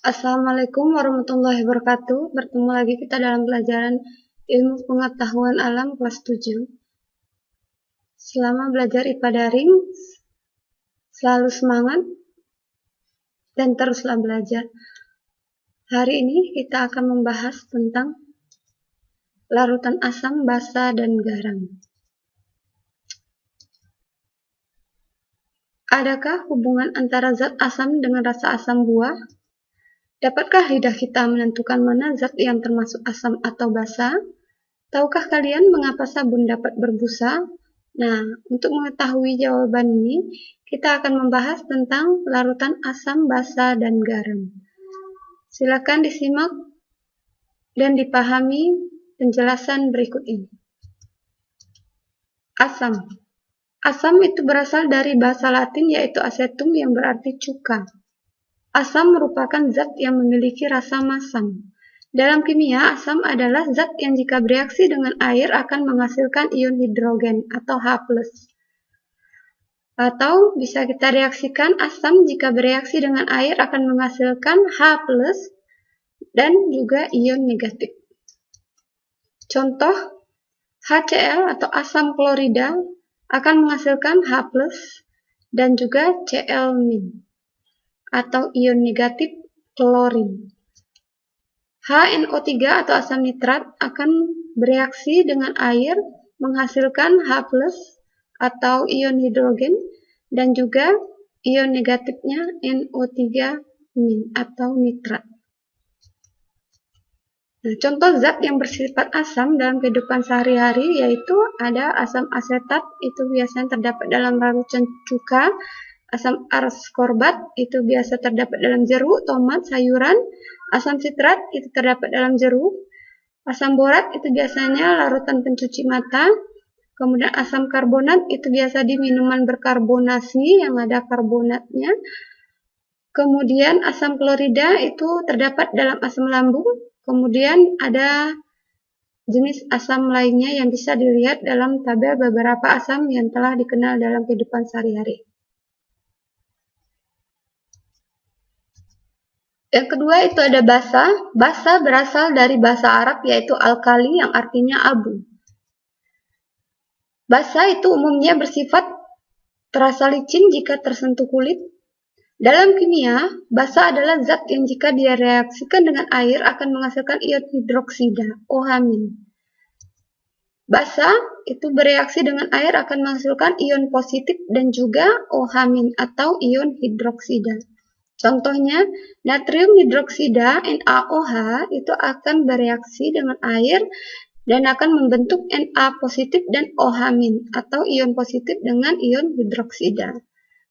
Assalamualaikum warahmatullahi wabarakatuh. Bertemu lagi kita dalam pelajaran Ilmu Pengetahuan Alam kelas 7. Selama belajar IPA daring, selalu semangat dan teruslah belajar. Hari ini kita akan membahas tentang larutan asam, basa, dan garam. Adakah hubungan antara zat asam dengan rasa asam buah? Dapatkah lidah kita menentukan mana zat yang termasuk asam atau basa? Tahukah kalian mengapa sabun dapat berbusa? Nah, untuk mengetahui jawaban ini, kita akan membahas tentang larutan asam, basa, dan garam. Silakan disimak dan dipahami penjelasan berikut ini. Asam. Asam itu berasal dari bahasa Latin yaitu acetum yang berarti cuka. Asam merupakan zat yang memiliki rasa masam. Dalam kimia, asam adalah zat yang jika bereaksi dengan air akan menghasilkan ion hidrogen atau H+. Atau bisa kita reaksikan asam jika bereaksi dengan air akan menghasilkan H+, dan juga ion negatif. Contoh, HCl atau asam klorida akan menghasilkan H+, dan juga Cl- atau ion negatif klorin. HNO3 atau asam nitrat akan bereaksi dengan air menghasilkan H+ atau ion hidrogen dan juga ion negatifnya NO3- atau nitrat. Nah, contoh zat yang bersifat asam dalam kehidupan sehari-hari yaitu ada asam asetat, itu biasanya terdapat dalam larutan cuka. Asam askorbat itu biasa terdapat dalam jeruk, tomat, sayuran. Asam sitrat itu terdapat dalam jeruk. Asam borat itu biasanya larutan pencuci mata. Kemudian asam karbonat itu biasa di minuman berkarbonasi yang ada karbonatnya. Kemudian asam klorida itu terdapat dalam asam lambung. Kemudian ada jenis asam lainnya yang bisa dilihat dalam tabel beberapa asam yang telah dikenal dalam kehidupan sehari-hari. Yang kedua itu ada basa. Basa berasal dari bahasa Arab yaitu alkali yang artinya abu. Basa itu umumnya bersifat terasa licin jika tersentuh kulit. Dalam kimia, basa adalah zat yang jika direaksikan dengan air akan menghasilkan ion hidroksida, OH-. Basa itu bereaksi dengan air akan menghasilkan ion positif dan juga OH- atau ion hidroksida. Contohnya, natrium hidroksida NaOH itu akan bereaksi dengan air dan akan membentuk Na positif dan OH- atau ion positif dengan ion hidroksida.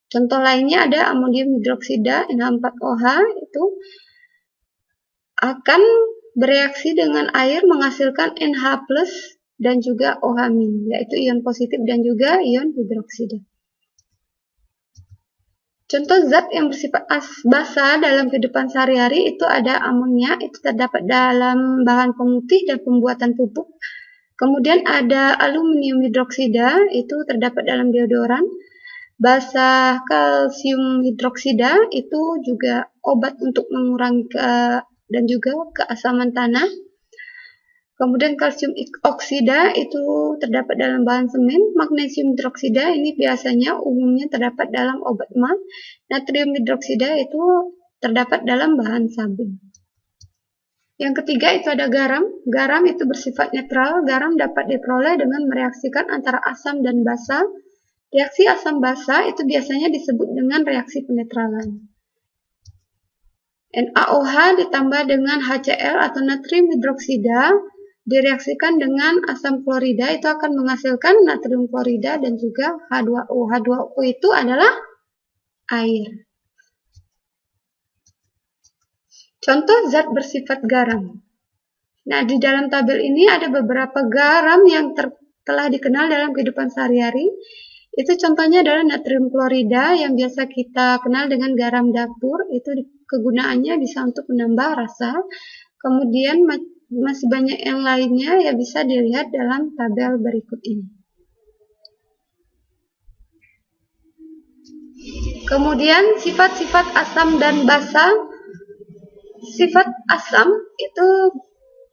Contoh lainnya ada amonium hidroksida NH4OH itu akan bereaksi dengan air menghasilkan NH+ dan juga OH-, yaitu ion positif dan juga ion hidroksida. Contoh zat yang bersifat basa dalam kehidupan sehari-hari itu ada amonia, itu terdapat dalam bahan pemutih dan pembuatan pupuk. Kemudian ada aluminium hidroksida, itu terdapat dalam deodoran. Basa kalsium hidroksida itu juga obat untuk mengurangi dan juga keasaman tanah. Kemudian kalsium oksida itu terdapat dalam bahan semen. Magnesium hidroksida ini biasanya umumnya terdapat dalam obat emah. Natrium hidroksida itu terdapat dalam bahan sabun. Yang ketiga itu ada garam. Garam itu bersifat netral. Garam dapat diperoleh dengan mereaksikan antara asam dan basa. Reaksi asam basa itu biasanya disebut dengan reaksi penetralan. NaOH ditambah dengan HCl atau natrium hidroksida direaksikan dengan asam klorida itu akan menghasilkan natrium klorida dan juga H2O. H2O itu adalah air. Contoh zat bersifat garam. Nah, di dalam tabel ini ada beberapa garam yang telah dikenal dalam kehidupan sehari-hari. Itu contohnya adalah natrium klorida yang biasa kita kenal dengan garam dapur. Itu kegunaannya bisa untuk menambah rasa. Kemudian masih banyak yang lainnya yang bisa dilihat dalam tabel berikut ini. Kemudian sifat-sifat asam dan basa Sifat asam itu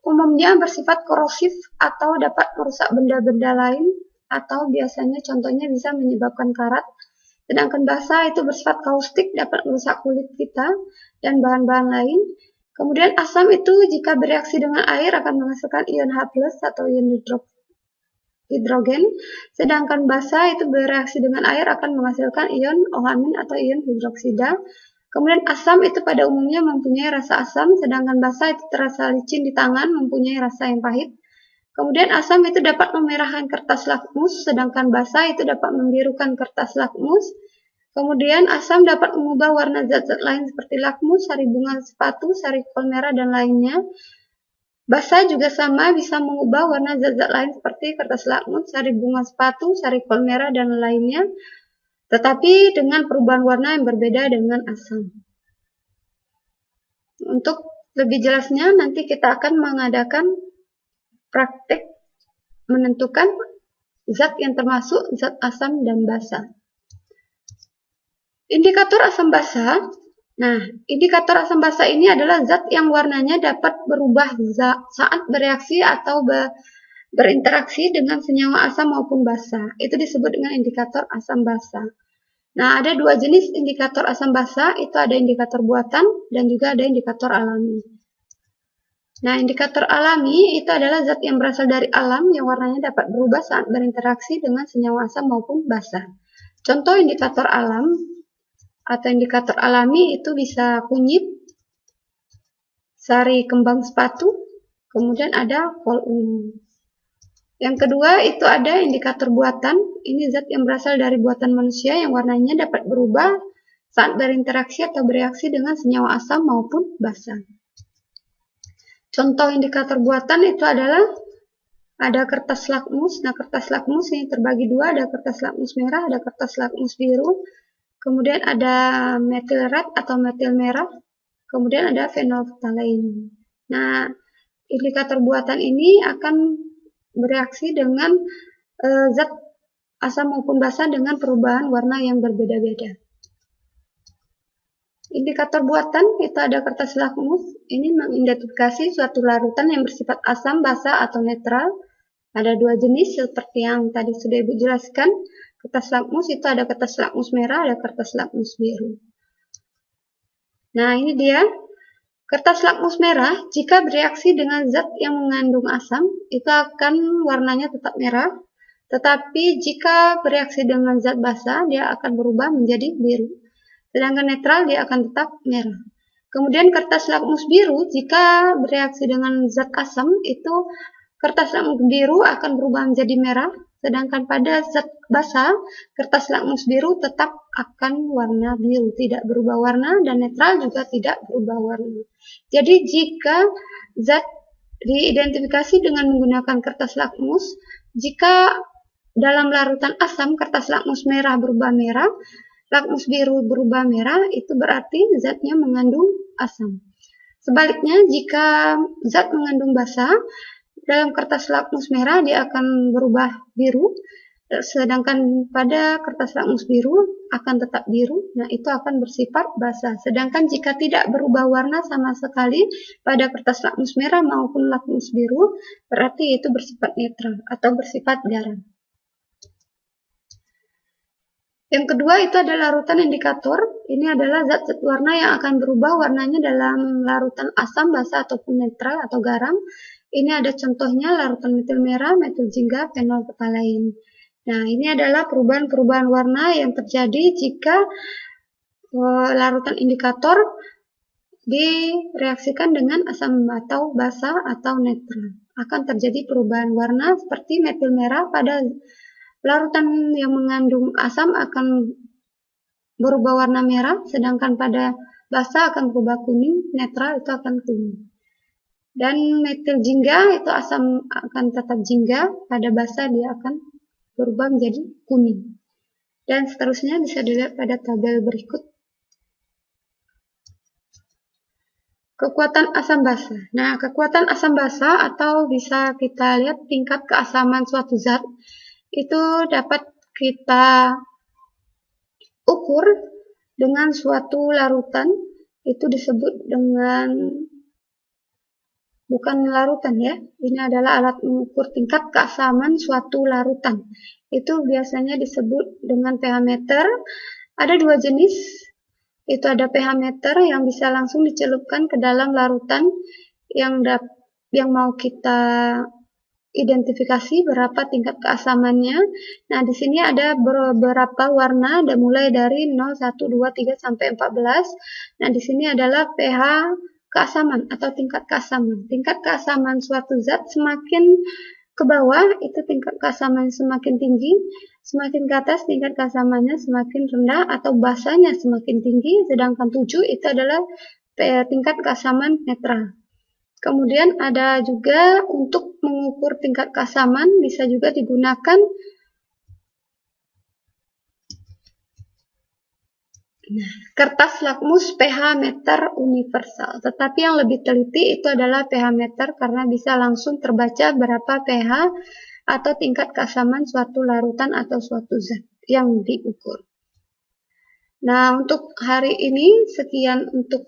umumnya bersifat korosif atau dapat merusak benda-benda lain, atau biasanya contohnya bisa menyebabkan karat. Sedangkan basa itu bersifat kaustik, dapat merusak kulit kita dan bahan-bahan lain. Kemudian asam itu jika bereaksi dengan air akan menghasilkan ion H+ atau ion hidrogen, sedangkan basa itu bereaksi dengan air akan menghasilkan ion OH- atau ion hidroksida. Kemudian asam itu pada umumnya mempunyai rasa asam, sedangkan basa itu terasa licin di tangan, mempunyai rasa yang pahit. Kemudian asam itu dapat memerahkan kertas lakmus, sedangkan basa itu dapat membirukan kertas lakmus. Kemudian asam dapat mengubah warna zat-zat lain seperti lakmus, sari bunga sepatu, sari kol merah, dan lainnya. Basa juga sama, bisa mengubah warna zat-zat lain seperti kertas lakmus, sari bunga sepatu, sari kol merah, dan lainnya, tetapi dengan perubahan warna yang berbeda dengan asam. Untuk lebih jelasnya, nanti kita akan mengadakan praktek menentukan zat yang termasuk zat asam dan basa. Indikator asam basa. Nah, indikator asam basa ini adalah zat yang warnanya dapat berubah saat bereaksi atau berinteraksi dengan senyawa asam maupun basa. Itu disebut dengan indikator asam basa. Nah, ada dua jenis indikator asam basa, itu ada indikator buatan dan juga ada indikator alami. Nah, indikator alami itu adalah zat yang berasal dari alam yang warnanya dapat berubah saat berinteraksi dengan senyawa asam maupun basa. Contoh indikator alam atau indikator alami itu bisa kunyit, sari kembang sepatu, kemudian ada kol ungu. Yang kedua itu ada indikator buatan. Ini zat yang berasal dari buatan manusia yang warnanya dapat berubah saat berinteraksi atau bereaksi dengan senyawa asam maupun basa. Contoh indikator buatan itu adalah ada kertas lakmus. Nah, kertas lakmus ini terbagi dua, ada kertas lakmus merah, ada kertas lakmus biru. Kemudian ada metil red atau metil merah. Kemudian ada fenolftalein. Nah, indikator buatan ini akan bereaksi dengan zat asam maupun basa dengan perubahan warna yang berbeda-beda. Indikator buatan itu ada kertas lakmus. Ini mengidentifikasi suatu larutan yang bersifat asam, basa, atau netral. Ada dua jenis seperti yang tadi sudah Ibu jelaskan. Kertas lakmus itu ada kertas lakmus merah, ada kertas lakmus biru. Nah, ini dia. Kertas lakmus merah, jika bereaksi dengan zat yang mengandung asam, itu akan warnanya tetap merah. Tetapi jika bereaksi dengan zat basa, dia akan berubah menjadi biru. Sedangkan netral, dia akan tetap merah. Kemudian kertas lakmus biru, jika bereaksi dengan zat asam, itu kertas lakmus biru akan berubah menjadi merah. Sedangkan pada zat basa, kertas lakmus biru tetap akan warna biru, tidak berubah warna, dan netral juga tidak berubah warna. Jadi jika zat diidentifikasi dengan menggunakan kertas lakmus, jika dalam larutan asam kertas lakmus merah berubah merah, lakmus biru berubah merah, itu berarti zatnya mengandung asam. Sebaliknya, jika zat mengandung basa, dalam kertas lakmus merah dia akan berubah biru, sedangkan pada kertas lakmus biru akan tetap biru. Nah, itu akan bersifat basa. Sedangkan jika tidak berubah warna sama sekali pada kertas lakmus merah maupun lakmus biru, berarti itu bersifat netral atau bersifat garam. Yang kedua itu adalah larutan indikator. Ini adalah zat-zat warna yang akan berubah warnanya dalam larutan asam, basa, ataupun netral atau garam. Ini ada contohnya larutan metil merah, metil jingga, fenolftalein. Nah, ini adalah perubahan-perubahan warna yang terjadi jika larutan indikator direaksikan dengan asam atau basa atau netral. Akan terjadi perubahan warna seperti metil merah pada larutan yang mengandung asam akan berubah warna merah, sedangkan pada basa akan berubah kuning, netral itu akan kuning. Dan metil jingga itu asam akan tetap jingga, pada basa dia akan berubah menjadi kuning. Dan seterusnya bisa dilihat pada tabel berikut. Kekuatan asam basa. Nah, kekuatan asam basa atau bisa kita lihat tingkat keasaman suatu zat itu dapat kita ukur dengan suatu larutan itu disebut dengan, bukan larutan ya, ini adalah alat mengukur tingkat keasaman suatu larutan. Itu biasanya disebut dengan pH meter. Ada dua jenis, itu ada pH meter yang bisa langsung dicelupkan ke dalam larutan yang mau kita identifikasi berapa tingkat keasamannya. Nah, di sini ada beberapa warna, mulai dari 0, 1, 2, 3 sampai 14. Nah, di sini adalah pH keasaman atau tingkat keasaman. Tingkat keasaman suatu zat semakin ke bawah itu tingkat keasaman semakin tinggi, semakin ke atas tingkat keasamannya semakin rendah atau basanya semakin tinggi, sedangkan 7 itu adalah tingkat keasaman netral. Kemudian ada juga untuk mengukur tingkat keasaman bisa juga digunakan kertas lakmus pH meter universal. Tetapi yang lebih teliti itu adalah pH meter karena bisa langsung terbaca berapa pH atau tingkat keasaman suatu larutan atau suatu zat yang diukur. Nah, untuk hari ini sekian untuk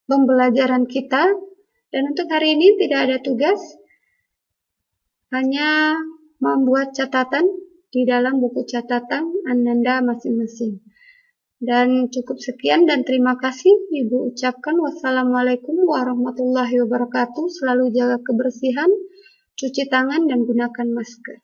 pembelajaran kita. Dan untuk hari ini tidak ada tugas, hanya membuat catatan di dalam buku catatan Anda masing-masing. Dan cukup sekian dan terima kasih Ibu ucapkan. Wassalamualaikum warahmatullahi wabarakatuh. Selalu jaga kebersihan, cuci tangan dan gunakan masker.